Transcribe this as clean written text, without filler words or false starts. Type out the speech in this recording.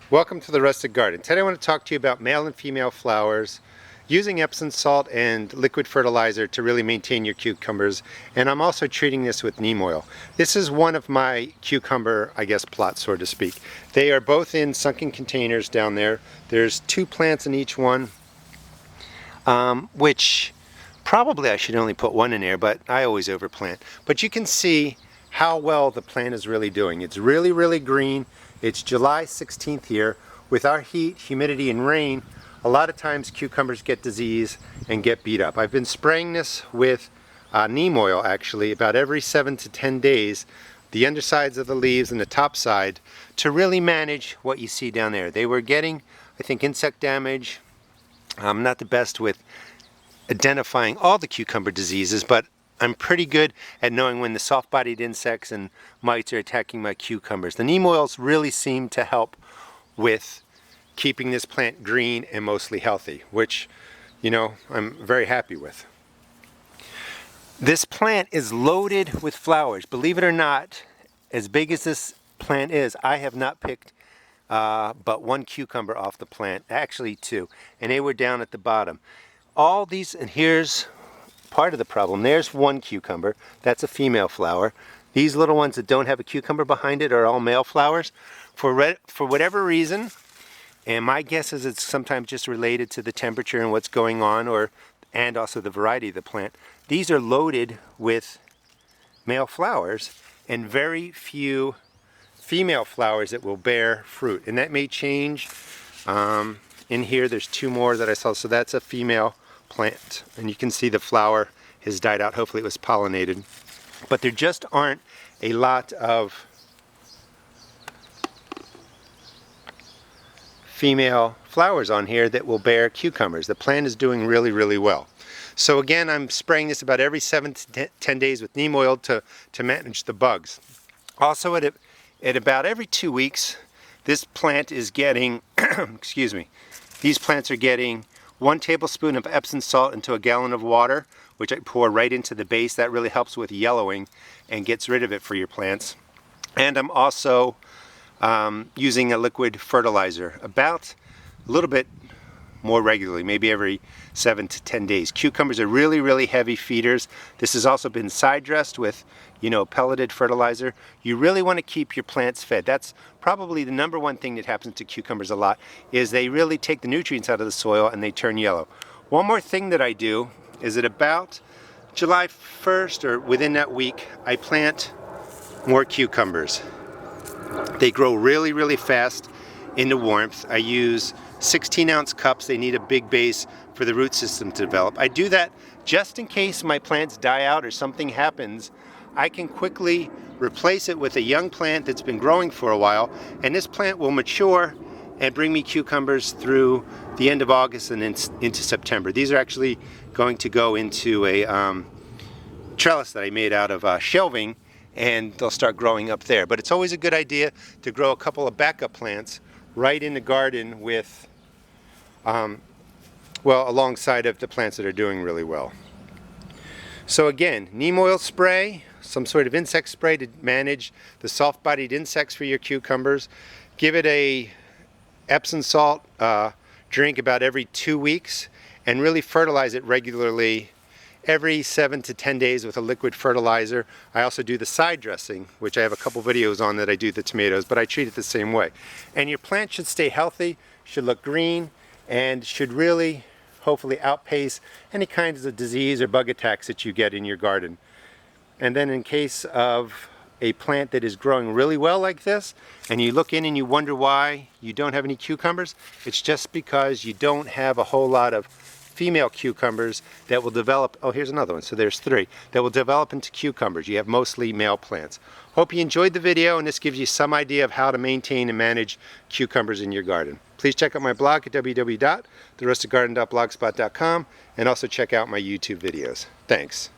Welcome to the Rustic Garden. Today I want to talk to you about male and female flowers using Epsom salt and liquid fertilizer to really maintain your cucumbers, and I'm also treating this with neem oil. This is one of my cucumber, plots, so to speak. They are both in sunken containers down there. There's 2 plants in each one, which probably I should only put 1 in there, but I always overplant. But you can see how well the plant is really doing. It's really green. It's July 16th here. With our heat, humidity, and rain, a lot of times cucumbers get disease and get beat up. I've been spraying this with neem oil actually about every 7 to 10 days, the undersides of the leaves and the top side, to really manage what you see down there. They were getting, I think, insect damage. I'm not the best with identifying all the cucumber diseases, but I'm pretty good at knowing when the soft-bodied insects and mites are attacking my cucumbers. The neem oils really seem to help with keeping this plant green and mostly healthy, which, I'm very happy with. This plant is loaded with flowers. Believe it or not, as big as this plant is, I have not picked but 1 cucumber off the plant, actually 2, and they were down at the bottom. All these, and here's part of the problem. There's 1 cucumber. That's a female flower. These little ones that don't have a cucumber behind it are all male flowers. For whatever reason, and my guess is it's sometimes just related to the temperature and what's going on, and also the variety of the plant. These are loaded with male flowers and very few female flowers that will bear fruit. And that may change. In here there's 2 more that I saw, so that's a female plant, and you can see the flower has died out. Hopefully it was pollinated, but there just aren't a lot of female flowers on here that will bear cucumbers. The plant is doing really well. So again, I'm spraying this about every 7 to 10 days with neem oil to manage the bugs. Also at about every 2 weeks, this plant is getting these plants are getting 1 tablespoon of Epsom salt into a gallon of water, which I pour right into the base. That really helps with yellowing and gets rid of it for your plants. And I'm also using a liquid fertilizer about a little bit more regularly, maybe every 7 to 10 days. Cucumbers are really heavy feeders. This has also been side dressed with, pelleted fertilizer. You really want to keep your plants fed. That's probably the #1 thing that happens to cucumbers a lot, is they really take the nutrients out of the soil and they turn yellow. One more thing that I do is at about July 1st or within that week, I plant more cucumbers. They grow really fast in the warmth. I use 16-ounce cups. They need a big base for the root system to develop. I do that just in case my plants die out or something happens. I can quickly replace it with a young plant that's been growing for a while, and this plant will mature and bring me cucumbers through the end of August and into September. These are actually going to go into a trellis that I made out of shelving, and they'll start growing up there. But it's always a good idea to grow a couple of backup plants right in the garden with, alongside of the plants that are doing really well. So again, neem oil spray, some sort of insect spray to manage the soft-bodied insects for your cucumbers. Give it a Epsom salt drink about every 2 weeks, and really fertilize it regularly every 7 to 10 days with a liquid fertilizer. I also do the side dressing, which I have a couple videos on that I do the tomatoes, but I treat it the same way. And your plant should stay healthy, should look green, and should really hopefully outpace any kinds of disease or bug attacks that you get in your garden. And then in case of a plant that is growing really well like this, and you look in and you wonder why you don't have any cucumbers, it's just because you don't have a whole lot of female cucumbers that will develop. Oh, here's another one. So there's 3 that will develop into cucumbers. You have mostly male plants. Hope you enjoyed the video, and this gives you some idea of how to maintain and manage cucumbers in your garden. Please check out my blog at www.therusticgarden.blogspot.com, and also check out my YouTube videos. Thanks.